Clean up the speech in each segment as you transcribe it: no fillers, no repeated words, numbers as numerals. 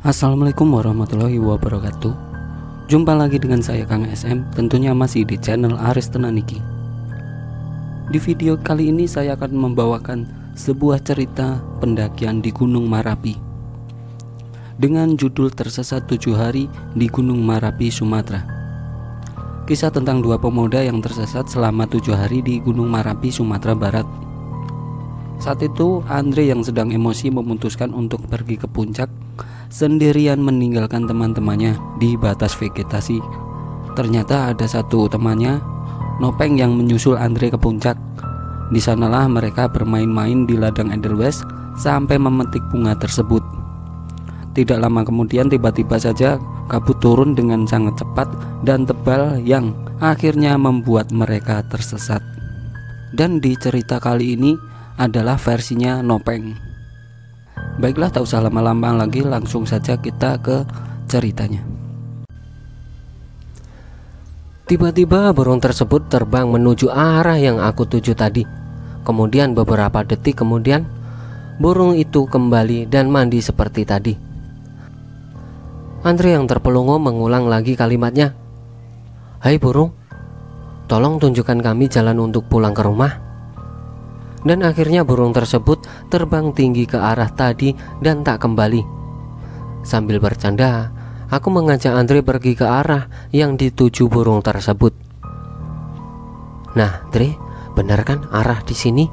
Assalamualaikum warahmatullahi wabarakatuh. Jumpa lagi dengan saya Kang SM, tentunya masih di channel Aris Tenaniki. Di video kali ini saya akan membawakan sebuah cerita pendakian di Gunung Marapi dengan judul Tersesat 7 Hari di Gunung Marapi, Sumatera. Kisah tentang dua pemuda yang tersesat selama 7 hari di Gunung Marapi, Sumatera Barat. Saat itu Andre yang sedang emosi memutuskan untuk pergi ke puncak sendirian meninggalkan teman-temannya di batas vegetasi. Ternyata ada satu temannya, Nopeng, yang menyusul Andre ke puncak. Di sanalah mereka bermain-main di ladang Edelweiss sampai memetik bunga tersebut. Tidak lama kemudian tiba-tiba saja kabut turun dengan sangat cepat dan tebal yang akhirnya membuat mereka tersesat. Dan di cerita kali ini adalah versinya Nopeng. Baiklah, tak usah lama-lama lagi, langsung saja kita ke ceritanya. Tiba-tiba burung tersebut terbang menuju arah yang aku tuju tadi. Kemudian beberapa detik kemudian burung itu kembali dan mandi seperti tadi. Andre yang terpelongo mengulang lagi kalimatnya. "Hai burung, tolong tunjukkan kami jalan untuk pulang ke rumah." Dan akhirnya burung tersebut terbang tinggi ke arah tadi dan tak kembali. Sambil bercanda, aku mengajak Andre pergi ke arah yang dituju burung tersebut. "Nah, Dre, benar kan arah di sini?"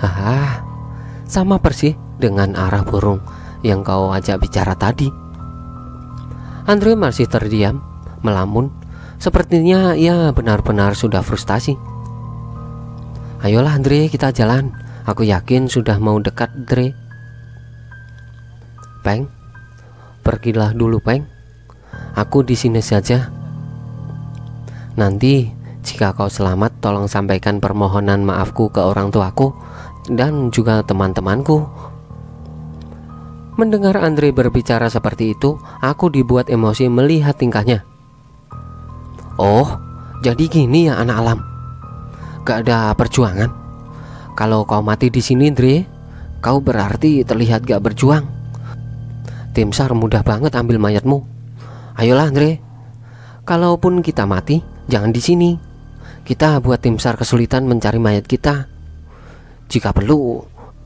"Haha, sama persis dengan arah burung yang kau ajak bicara tadi." Andre masih terdiam, melamun. Sepertinya ia benar-benar sudah frustasi. "Ayolah Andre, kita jalan. Aku yakin sudah mau dekat, Andre." "Peng, pergilah dulu, Peng. Aku di sini saja. Nanti jika kau selamat, tolong sampaikan permohonan maafku ke orang tuaku dan juga teman-temanku." Mendengar Andre berbicara seperti itu, aku dibuat emosi melihat tingkahnya. "Oh, jadi gini ya anak alam. Gak ada perjuangan. Kalau kau mati di sini, Dre, kau berarti terlihat gak berjuang. Tim SAR mudah banget ambil mayatmu. Ayolah, Dre. Kalaupun kita mati, jangan di sini. Kita buat tim SAR kesulitan mencari mayat kita. Jika perlu,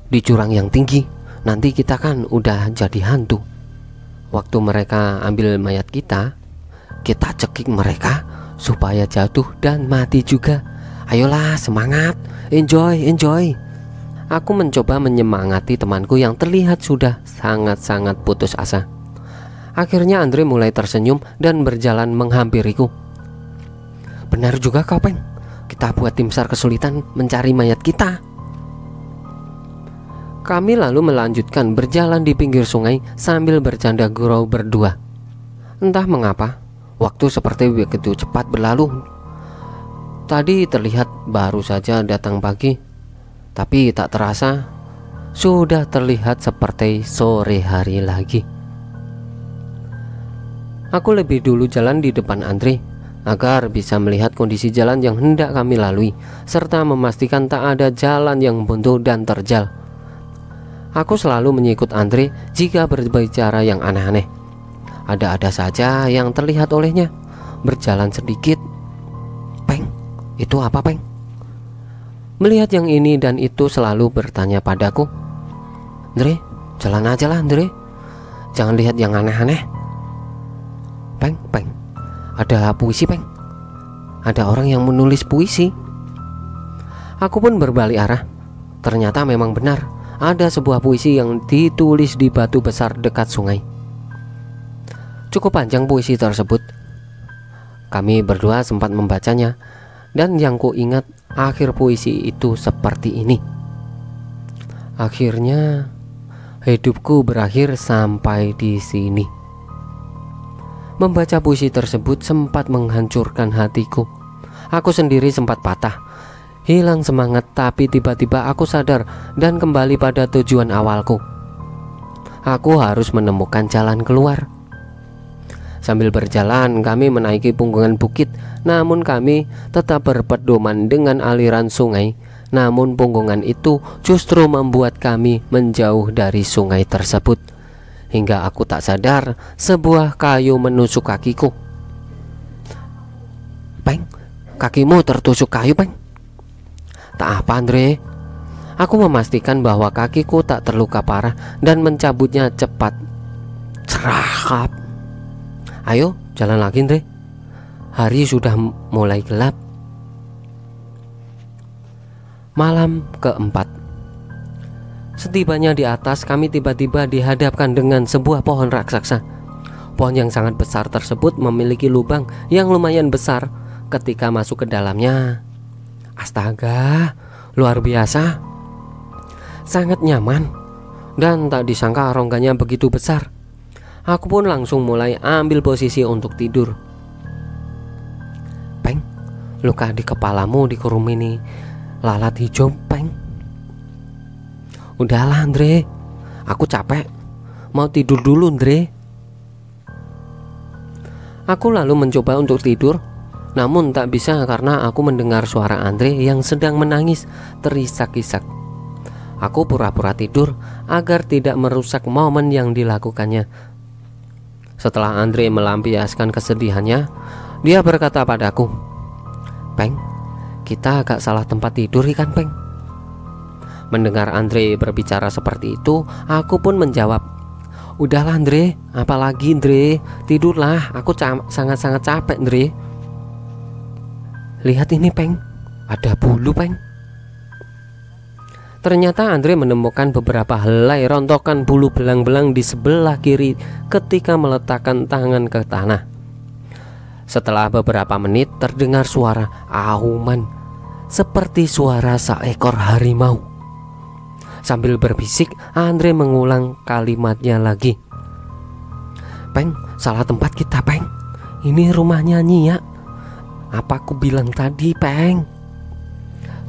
di jurang yang tinggi. Nanti kita kan udah jadi hantu. Waktu mereka ambil mayat kita cekik mereka supaya jatuh dan mati juga. Ayolah, semangat, enjoy. Aku mencoba menyemangati temanku yang terlihat sudah sangat-sangat putus asa. Akhirnya Andre mulai tersenyum dan berjalan menghampiriku. "Benar juga kau, Peng. Kita buat tim SAR kesulitan mencari mayat kita." Kami lalu melanjutkan berjalan di pinggir sungai sambil bercanda gurau berdua. Entah mengapa, waktu seperti begitu cepat berlalu. Tadi terlihat baru saja datang pagi, tapi tak terasa sudah terlihat seperti sore hari lagi. Aku lebih dulu jalan di depan Andre agar bisa melihat kondisi jalan yang hendak kami lalui, serta memastikan tak ada jalan yang buntu dan terjal. Aku selalu mengikut Andre jika berbicara yang aneh-aneh. Ada-ada saja yang terlihat olehnya. Berjalan sedikit, "Peng, itu apa, Peng?" Melihat yang ini dan itu selalu bertanya padaku. "Dre, jalan aja lah, Dre. Jangan lihat yang aneh-aneh." Peng, ada puisi, Peng. Ada orang yang menulis puisi." Aku pun berbalik arah. Ternyata memang benar, ada sebuah puisi yang ditulis di batu besar dekat sungai. Cukup panjang puisi tersebut. Kami berdua sempat membacanya. Dan yang ku ingat, akhir puisi itu seperti ini. "Akhirnya hidupku berakhir sampai di sini." Membaca puisi tersebut sempat menghancurkan hatiku. Aku sendiri sempat patah, hilang semangat, tapi tiba-tiba aku sadar dan kembali pada tujuan awalku. Aku harus menemukan jalan keluar. Sambil berjalan kami menaiki punggungan bukit, namun kami tetap berpedoman dengan aliran sungai. Namun punggungan itu justru membuat kami menjauh dari sungai tersebut. hingga aku tak sadar sebuah kayu menusuk kakiku. Peng, kakimu tertusuk kayu, Peng? Tak apa, Andre. Aku memastikan bahwa kakiku tak terluka parah dan mencabutnya cepat. Cerakap. Ayo, jalan lagi, Andre. Hari sudah mulai gelap. Malam keempat. Setibanya di atas, kami tiba-tiba dihadapkan dengan sebuah pohon raksasa. Pohon yang sangat besar tersebut memiliki lubang yang lumayan besar. Ketika masuk ke dalamnya, astaga, luar biasa, sangat nyaman, dan tak disangka rongganya begitu besar. Aku pun langsung mulai ambil posisi untuk tidur. Peng, luka di kepalamu dikerumuni lalat hijau, Peng. Udahlah, Andre, aku capek, mau tidur dulu, Andre. Aku lalu mencoba untuk tidur, namun tak bisa karena aku mendengar suara Andre yang sedang menangis terisak-isak. Aku pura-pura tidur agar tidak merusak momen yang dilakukannya. Setelah Andre melampiaskan kesedihannya, dia berkata padaku, Peng, kita agak salah tempat tidur ikan, Peng. Mendengar Andre berbicara seperti itu, aku pun menjawab, udahlah, Andre, apalagi, Andre, tidurlah, aku sangat-sangat capek, Andre. Lihat ini, Peng, ada bulu, Peng. Ternyata Andre menemukan beberapa helai rontokan bulu belang-belang di sebelah kiri ketika meletakkan tangan ke tanah. Setelah beberapa menit terdengar suara auman seperti suara seekor harimau. Sambil berbisik, Andre mengulang kalimatnya lagi. Peng, salah tempat kita, Peng. Ini rumahnya Nyia. Apa aku bilang tadi, Peng?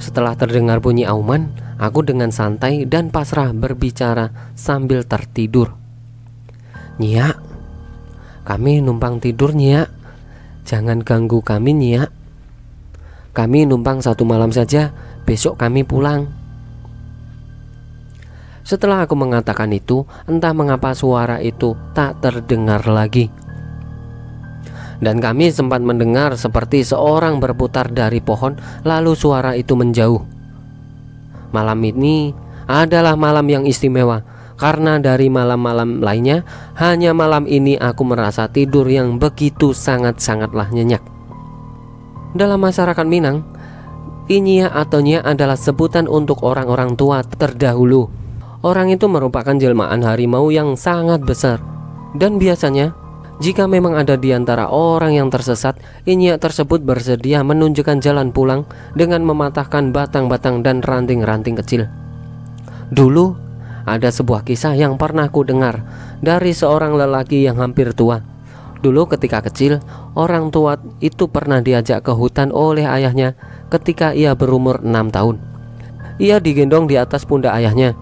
Setelah terdengar bunyi auman, aku dengan santai dan pasrah berbicara sambil tertidur. Nyia, kami numpang tidur, Nyia. Jangan ganggu kami, Nyia. Kami numpang 1 malam saja, besok kami pulang. Setelah aku mengatakan itu, entah mengapa suara itu tak terdengar lagi. Dan kami sempat mendengar seperti seorang berputar dari pohon, lalu suara itu menjauh. Malam ini adalah malam yang istimewa, karena dari malam-malam lainnya, hanya malam ini aku merasa tidur yang begitu sangat-sangatlah nyenyak. Dalam masyarakat Minang, Inyia atau Nyia adalah sebutan untuk orang-orang tua terdahulu. Orang itu merupakan jelmaan harimau yang sangat besar. Dan biasanya, jika memang ada di antara orang yang tersesat, Inyia tersebut bersedia menunjukkan jalan pulang dengan mematahkan batang-batang dan ranting-ranting kecil. Dulu, ada sebuah kisah yang pernah ku dengar dari seorang lelaki yang hampir tua. Dulu ketika kecil, orang tua itu pernah diajak ke hutan oleh ayahnya ketika ia berumur 6 tahun. Ia digendong di atas pundak ayahnya.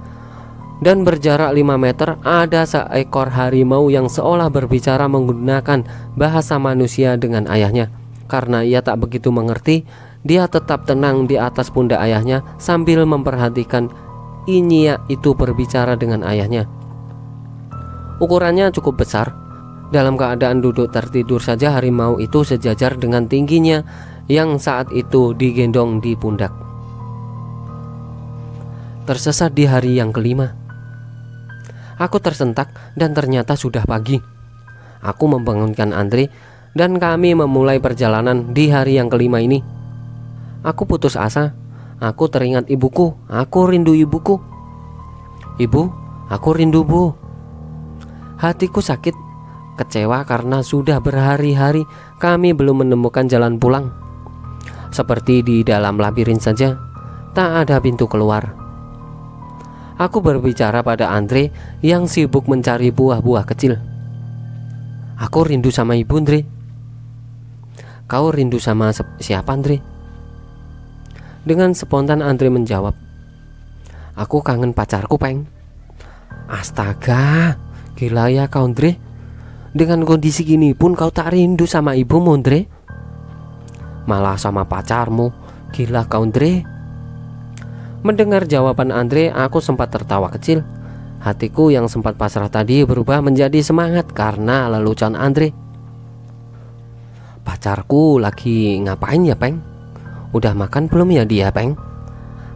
Dan berjarak 5 meter ada seekor harimau yang seolah berbicara menggunakan bahasa manusia dengan ayahnya. Karena ia tak begitu mengerti, dia tetap tenang di atas pundak ayahnya sambil memperhatikan Inyia itu berbicara dengan ayahnya. Ukurannya cukup besar. Dalam keadaan duduk tertidur saja harimau itu sejajar dengan tingginya yang saat itu digendong di pundak. Tersesat di hari yang kelima. Aku tersentak dan ternyata sudah pagi. Aku membangunkan Andre dan kami memulai perjalanan di hari yang kelima ini. Aku putus asa. Aku teringat ibuku. Aku rindu ibuku. Ibu, aku rindu, Bu. Hatiku sakit, kecewa karena sudah berhari-hari kami belum menemukan jalan pulang. Seperti di dalam labirin saja, tak ada pintu keluar. Aku berbicara pada Andre yang sibuk mencari buah-buah kecil. Aku rindu sama ibu, Andre. Kau rindu sama siapa, Andre? Dengan spontan Andre menjawab, aku kangen pacarku, Peng. Astaga, gila ya kau, Andre. Dengan kondisi gini pun kau tak rindu sama ibumu, Andre? Malah sama pacarmu, gila kau, Andre. Mendengar jawaban Andre, aku sempat tertawa kecil. Hatiku yang sempat pasrah tadi berubah menjadi semangat karena lelucon Andre. Pacarku lagi ngapain ya, Peng? Udah makan belum ya dia, Peng?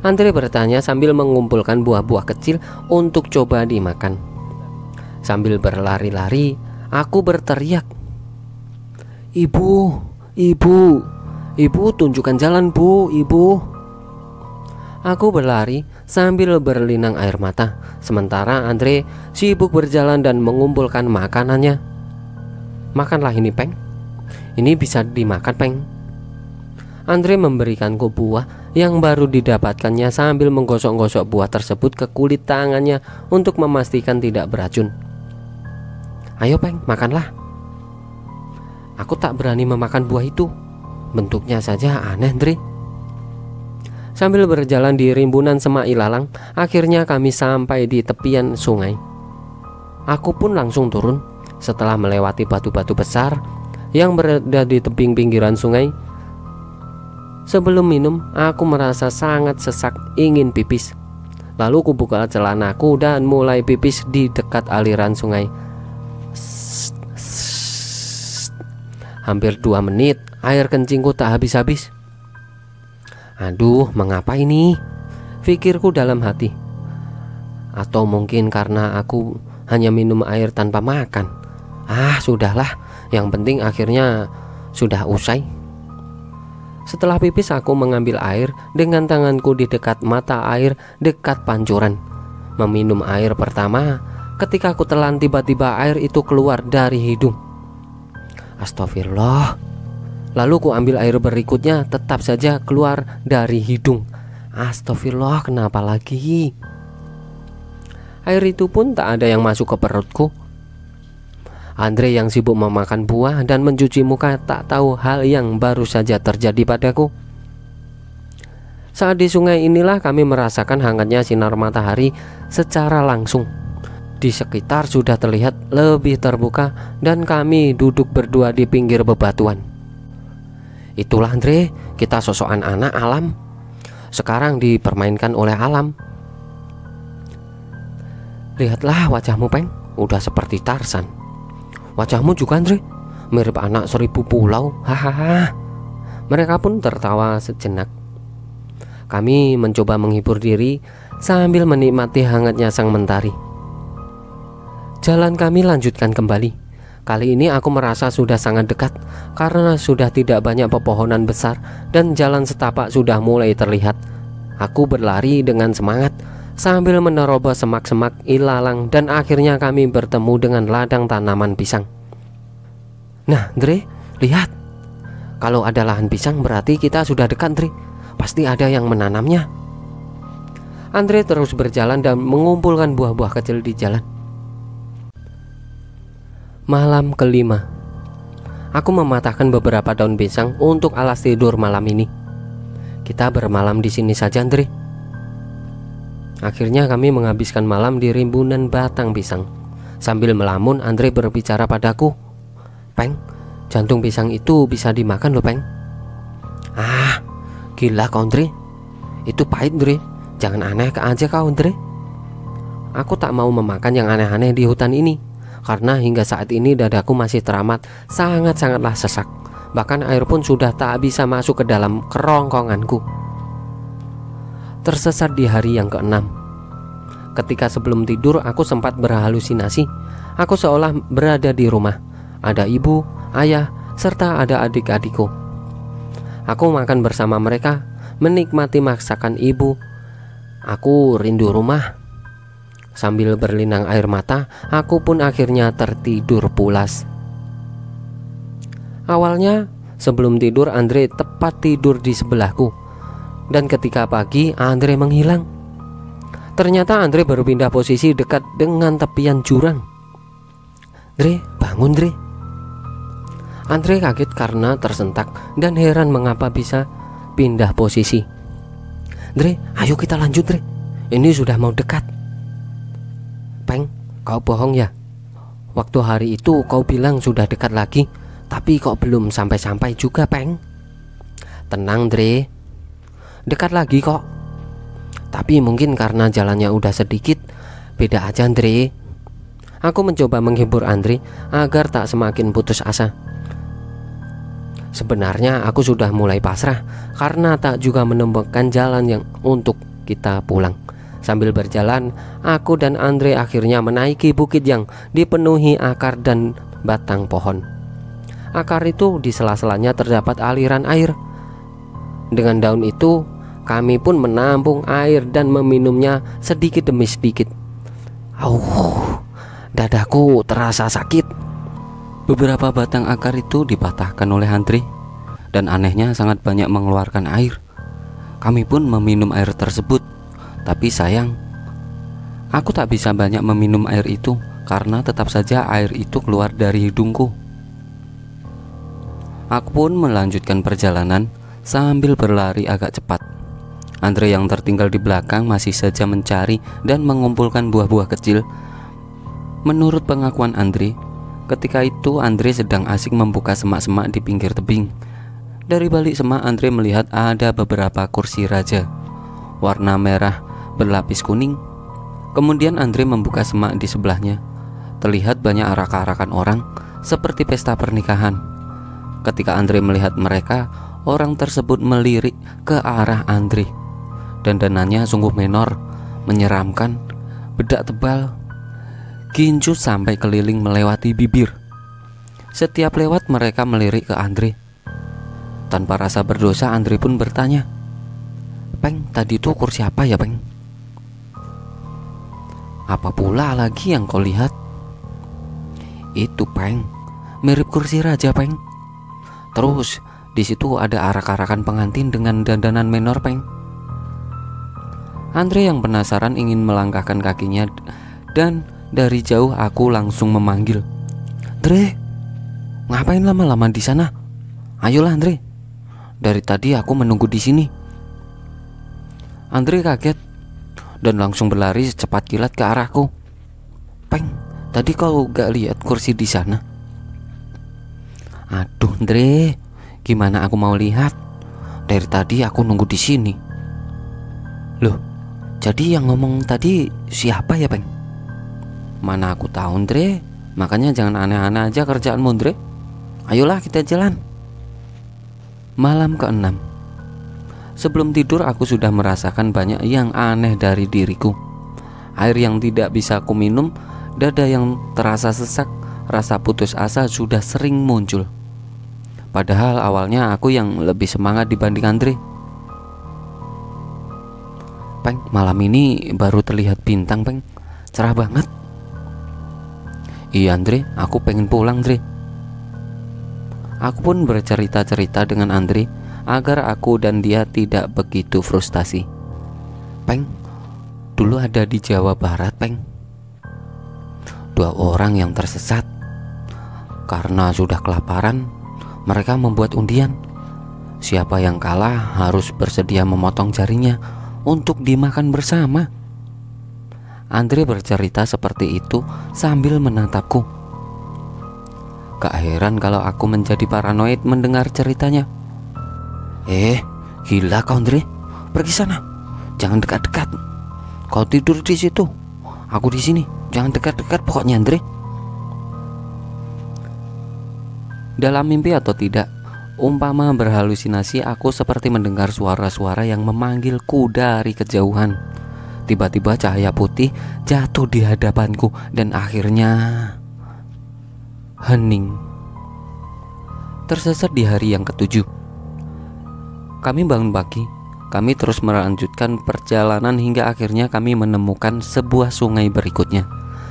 Andre bertanya sambil mengumpulkan buah-buah kecil untuk coba dimakan. Sambil berlari-lari, aku berteriak, "Ibu, ibu, ibu tunjukkan jalan, Bu, ibu." Aku berlari sambil berlinang air mata, sementara Andre sibuk berjalan dan mengumpulkan makanannya. "Makanlah ini, Peng. Ini bisa dimakan, Peng." Andre memberikanku buah yang baru didapatkannya sambil menggosok-gosok buah tersebut ke kulit tangannya untuk memastikan tidak beracun. "Ayo, Peng, makanlah." Aku tak berani memakan buah itu. Bentuknya saja aneh, Andre. Sambil berjalan di rimbunan semak ilalang, akhirnya kami sampai di tepian sungai. Aku pun langsung turun setelah melewati batu-batu besar yang berada di tebing pinggiran sungai. Sebelum minum, aku merasa sangat sesak ingin pipis. Lalu kubuka celanaku dan mulai pipis di dekat aliran sungai. Hampir 2 menit, air kencingku tak habis-habis. Aduh, mengapa ini? Pikirku dalam hati. Atau mungkin karena aku hanya minum air tanpa makan. Sudahlah, yang penting akhirnya sudah usai. Setelah pipis, aku mengambil air dengan tanganku di dekat mata air dekat pancuran. Meminum air pertama, ketika aku telan tiba-tiba air itu keluar dari hidung. Astagfirullah. Lalu ku ambil air berikutnya, tetap saja keluar dari hidung. Astagfirullah, kenapa lagi? Air itu pun tak ada yang masuk ke perutku. Andre yang sibuk memakan buah dan mencuci muka tak tahu hal yang baru saja terjadi padaku. Saat di sungai inilah kami merasakan hangatnya sinar matahari secara langsung. Di sekitar sudah terlihat lebih terbuka dan kami duduk berdua di pinggir bebatuan. Itulah, Andre, kita sosokan anak alam. Sekarang dipermainkan oleh alam. Lihatlah wajahmu, Peng, udah seperti Tarzan. Wajahmu juga, Andre, mirip anak 1000 pulau. Hahaha. Mereka pun tertawa sejenak. Kami mencoba menghibur diri sambil menikmati hangatnya sang mentari. Jalan kami lanjutkan kembali. Kali ini aku merasa sudah sangat dekat karena sudah tidak banyak pepohonan besar dan jalan setapak sudah mulai terlihat. Aku berlari dengan semangat sambil menerobos semak-semak ilalang dan akhirnya kami bertemu dengan ladang tanaman pisang. Nah, Andre, lihat. Kalau ada lahan pisang berarti kita sudah dekat, Andre. Pasti ada yang menanamnya. Andre terus berjalan dan mengumpulkan buah-buah kecil di jalan. Malam kelima, aku mematahkan beberapa daun pisang untuk alas tidur malam ini. Kita bermalam di sini saja, Andre. Akhirnya kami menghabiskan malam di rimbunan batang pisang. Sambil melamun, Andre berbicara padaku. "Peng, jantung pisang itu bisa dimakan loh, Peng." Gila kau, Andre. Itu pahit, Andre. Jangan aneh aja kau, Andre. Aku tak mau memakan yang aneh-aneh di hutan ini. Karena hingga saat ini dadaku masih teramat sangat-sangatlah sesak. Bahkan air pun sudah tak bisa masuk ke dalam kerongkonganku. Tersesat di hari yang ke-6. Ketika sebelum tidur aku sempat berhalusinasi. Aku seolah berada di rumah. Ada ibu, ayah, serta ada adik-adikku. Aku makan bersama mereka, menikmati masakan ibu. Aku rindu rumah. Sambil berlinang air mata, aku pun akhirnya tertidur pulas. Awalnya, sebelum tidur Andre tepat tidur di sebelahku. Dan ketika pagi, Andre menghilang. Ternyata Andre baru pindah posisi dekat dengan tepian jurang. "Andre, bangun, Andre." Andre kaget karena tersentak dan heran mengapa bisa pindah posisi. "Andre, ayo kita lanjut, Andre. Ini sudah mau dekat." "Peng, kau bohong ya? Waktu hari itu kau bilang sudah dekat lagi, tapi kok belum sampai-sampai juga, Peng." "Tenang, Dre. Dekat lagi kok. Tapi mungkin karena jalannya udah sedikit beda aja Andre. Aku mencoba menghibur Andre agar tak semakin putus asa. Sebenarnya aku sudah mulai pasrah karena tak juga menemukan jalan yang untuk kita pulang. Sambil berjalan, aku dan Andre akhirnya menaiki bukit yang dipenuhi akar dan batang pohon. Akar itu di sela-selanya terdapat aliran air. Dengan daun itu, kami pun menampung air dan meminumnya sedikit demi sedikit. Dadaku terasa sakit. Beberapa batang akar itu dipatahkan oleh Andre, dan anehnya sangat banyak mengeluarkan air. Kami pun meminum air tersebut, tapi sayang, aku tak bisa banyak meminum air itu karena tetap saja air itu keluar dari hidungku. Aku pun melanjutkan perjalanan sambil berlari agak cepat. Andre yang tertinggal di belakang masih saja mencari dan mengumpulkan buah-buah kecil. Menurut pengakuan Andre, ketika itu Andre sedang asik membuka semak-semak di pinggir tebing. Dari balik semak Andre melihat ada beberapa kursi raja warna merah berlapis kuning. Kemudian Andre membuka semak di sebelahnya. Terlihat banyak arak-arakan orang seperti pesta pernikahan. Ketika Andre melihat mereka, orang tersebut melirik ke arah Andre. Dandanannya sungguh menor, menyeramkan, bedak tebal, gincu sampai keliling melewati bibir. Setiap lewat mereka melirik ke Andre. Tanpa rasa berdosa Andre pun bertanya, "Peng, tadi tuh kursi apa ya, Peng?" "Apa pula lagi yang kau lihat?" "Itu, Peng, mirip kursi raja, Peng. Terus di situ ada arak-arakan pengantin dengan dandanan menor, Peng." Andre yang penasaran ingin melangkahkan kakinya, dan dari jauh aku langsung memanggil, "Andre, ngapain lama-lama di sana? Ayolah Andre, dari tadi aku menunggu di sini." Andre kaget dan langsung berlari secepat kilat ke arahku. "Peng, tadi kau gak lihat kursi di sana?" "Aduh Andre, gimana aku mau lihat? Dari tadi aku nunggu di sini." "Loh, jadi yang ngomong tadi siapa ya, Peng?" "Mana aku tahu Andre, makanya jangan aneh-aneh aja kerjaanmu Andre. Ayolah kita jalan." Malam ke-6. Sebelum tidur aku sudah merasakan banyak yang aneh dari diriku. Air yang tidak bisa aku minum, dada yang terasa sesak, rasa putus asa sudah sering muncul. Padahal awalnya aku yang lebih semangat dibanding Andre. "Peng, malam ini baru terlihat bintang, Peng. Cerah banget." "Iya Andre, aku pengen pulang Andre." Aku pun bercerita-cerita dengan Andre agar aku dan dia tidak begitu frustasi. "Peng, dulu ada di Jawa Barat, Peng, 2 orang yang tersesat. Karena sudah kelaparan, mereka membuat undian. Siapa yang kalah harus bersedia memotong jarinya untuk dimakan bersama." Andre bercerita seperti itu sambil menatapku. Gak heran kalau aku menjadi paranoid mendengar ceritanya. Gila kau Andre, pergi sana, jangan dekat-dekat. Kau tidur di situ, aku di sini, jangan dekat-dekat pokoknya Andre. Dalam mimpi atau tidak, umpama berhalusinasi, aku seperti mendengar suara-suara yang memanggilku dari kejauhan. Tiba-tiba cahaya putih jatuh di hadapanku dan akhirnya hening. Tersesat di hari yang ke-7. Kami bangun pagi. Kami terus melanjutkan perjalanan hingga akhirnya kami menemukan sebuah sungai berikutnya.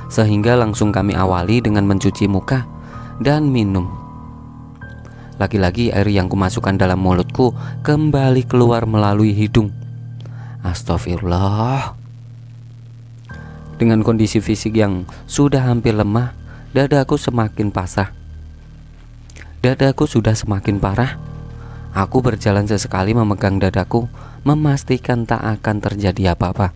Sehingga langsung kami awali dengan mencuci muka dan minum. Lagi-lagi air yang kumasukkan dalam mulutku kembali keluar melalui hidung. Astagfirullah. Dengan kondisi fisik yang sudah hampir lemah, dadaku semakin pasrah. Dadaku sudah semakin parah. Aku berjalan sesekali memegang dadaku, memastikan tak akan terjadi apa-apa.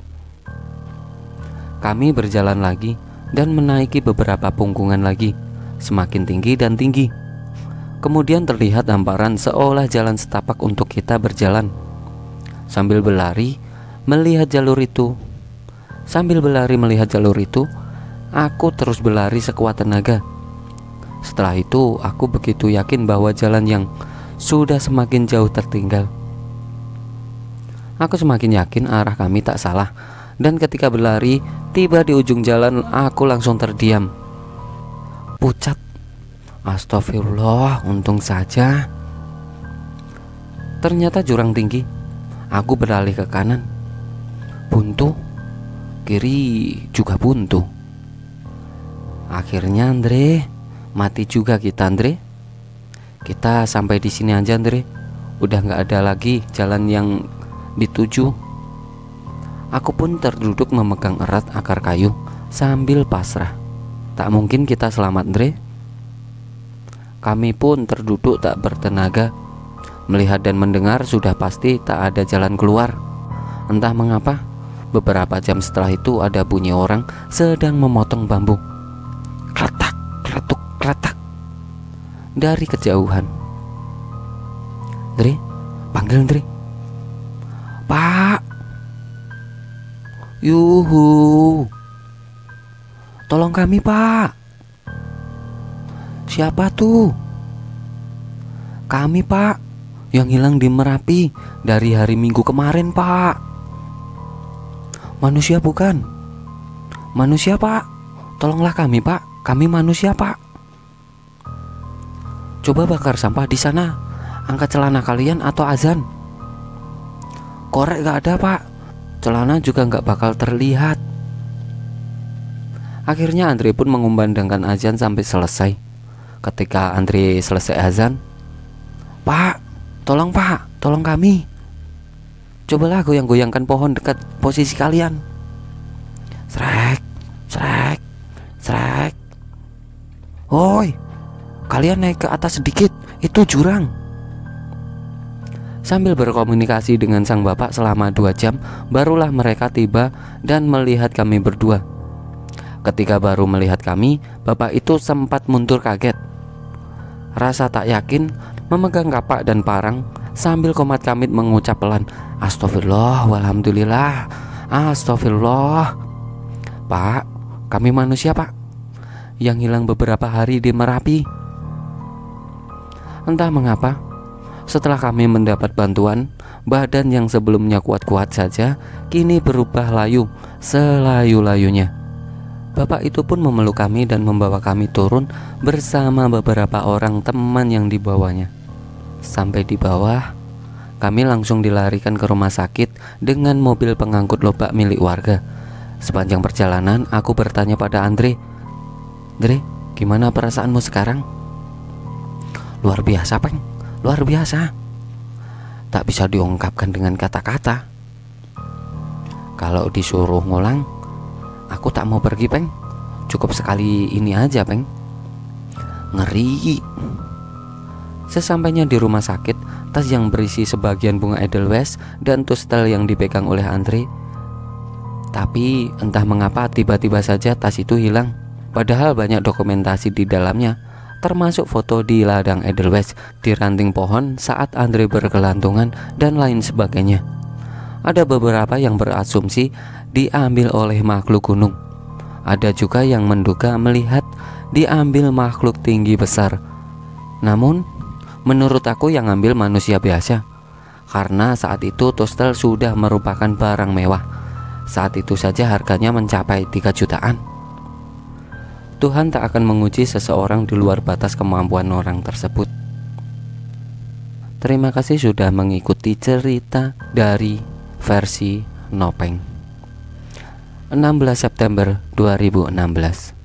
Kami berjalan lagi dan menaiki beberapa punggungan lagi, semakin tinggi dan tinggi. Kemudian terlihat hamparan seolah jalan setapak untuk kita berjalan. Sambil berlari, melihat jalur itu, Sambil berlari melihat jalur itu, aku terus berlari sekuat tenaga. Setelah itu, aku begitu yakin bahwa jalan yang sudah semakin jauh tertinggal. Aku semakin yakin arah kami tak salah. Dan ketika berlari, tiba di ujung jalan, aku langsung terdiam. Pucat. Astagfirullah, untung saja. Ternyata jurang tinggi. Aku beralih ke kanan. Buntu. Kiri juga buntu. Akhirnya Andre, mati juga kita Andre. Kita sampai di sini aja Andre. Udah nggak ada lagi jalan yang dituju. Aku pun terduduk memegang erat akar kayu sambil pasrah. Tak mungkin kita selamat Andre. Kami pun terduduk tak bertenaga. Melihat dan mendengar sudah pasti tak ada jalan keluar. Entah mengapa, beberapa jam setelah itu ada bunyi orang sedang memotong bambu. Kletak, kletuk, kletak. Dari kejauhan. Dre, panggil Dre. Pak. Yuhu. Tolong kami Pak. Siapa tuh? Kami Pak, yang hilang di Merapi dari hari Minggu kemarin Pak. Manusia bukan? Manusia Pak. Tolonglah kami Pak. Kami manusia Pak. Coba bakar sampah di sana. Angkat celana kalian atau azan. Korek gak ada Pak. Celana juga gak bakal terlihat. Akhirnya Andre pun mengumandangkan azan sampai selesai. Ketika Andre selesai azan, Pak, tolong Pak, tolong kami. Cobalah goyang-goyangkan pohon dekat posisi kalian. Srek, srek, srek. Woi, kalian naik ke atas sedikit, itu jurang. Sambil berkomunikasi dengan sang bapak selama 2 jam, barulah mereka tiba dan melihat kami berdua. Ketika baru melihat kami, bapak itu sempat mundur kaget. Rasa tak yakin, memegang kapak dan parang sambil komat kamit mengucap pelan, Astagfirullah, walhamdulillah, astagfirullah. Pak, kami manusia Pak, yang hilang beberapa hari di Merapi. Entah mengapa, setelah kami mendapat bantuan, badan yang sebelumnya kuat-kuat saja kini berubah layu selayu-layunya. Bapak itu pun memeluk kami dan membawa kami turun bersama beberapa orang teman yang dibawanya. Sampai di bawah, kami langsung dilarikan ke rumah sakit dengan mobil pengangkut lobak milik warga. Sepanjang perjalanan, aku bertanya pada Andre, Andre, gimana perasaanmu sekarang? Luar biasa, Peng. Luar biasa. Tak bisa diungkapkan dengan kata-kata. Kalau disuruh ngulang, aku tak mau pergi, Peng. Cukup sekali ini aja, Peng. Ngeri. Sesampainya di rumah sakit, tas yang berisi sebagian bunga Edelweiss dan tustel yang dipegang oleh Andre. Tapi entah mengapa tiba-tiba saja tas itu hilang. Padahal banyak dokumentasi di dalamnya, termasuk foto di ladang Edelweiss, di ranting pohon saat Andre bergelantungan dan lain sebagainya. Ada beberapa yang berasumsi diambil oleh makhluk gunung. Ada juga yang menduga melihat diambil makhluk tinggi besar. Namun menurut aku yang ambil manusia biasa, karena saat itu tustel sudah merupakan barang mewah. Saat itu saja harganya mencapai 3 jutaan. Tuhan tak akan menguji seseorang di luar batas kemampuan orang tersebut. Terima kasih sudah mengikuti cerita dari versi Nopeng. 16 September 2016.